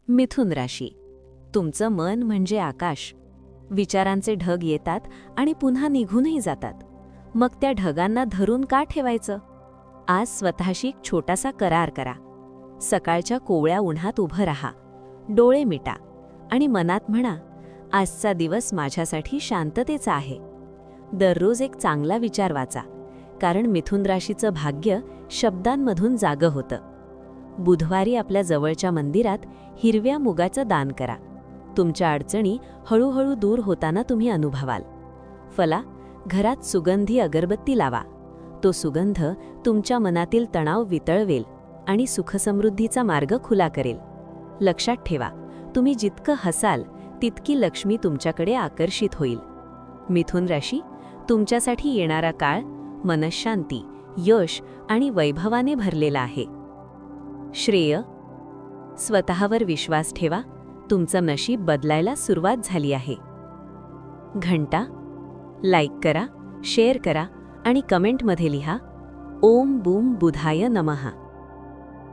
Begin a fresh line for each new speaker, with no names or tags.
मिथुन राशी. तुमचं मन म्हणजे आकाश. विचारांचे ढग येतात आणि पुन्हा निघूनही जातात. मग त्या ढगांना धरून का ठेवायचं? आज स्वतःशी एक छोटासा करार करा. सकाळच्या कोवळ्या उन्हात उभं राहा, डोळे मिटा आणि मनात म्हणा, आजचा दिवस माझ्यासाठी शांततेचा आहे. दररोज एक चांगला विचार वाचा, कारण मिथुन राशीचं भाग्य शब्दांमधून जागं होतं. बुधवारी आपल्या जवळच्या मंदिरात हिरव्या मुगाचं दान करा. तुमच्या अडचणी हळूहळू दूर होताना तुम्ही अनुभवाल. फला, घरात सुगंधी अगरबत्ती लावा. तो सुगंध तुमच्या मनातील तणाव वितळवेल आणि सुखसमृद्धीचा मार्ग खुला करेल. लक्षात ठेवा, तुम्ही जितकं हसाल तितकी लक्ष्मी तुमच्याकडे आकर्षित होईल. मिथुन राशी, तुमच्यासाठी येणारा काळ मनःशांती, यश आणि वैभवाने भरलेला आहे. श्रेय, स्वतःवर विश्वास ठेवा. तुमचं नशीब बदलायला सुरुवात झाली आहे. घंटा, लाईक करा, शेअर करा आणि कमेंटमध्ये लिहा, ओम बूम बुधाय नमः.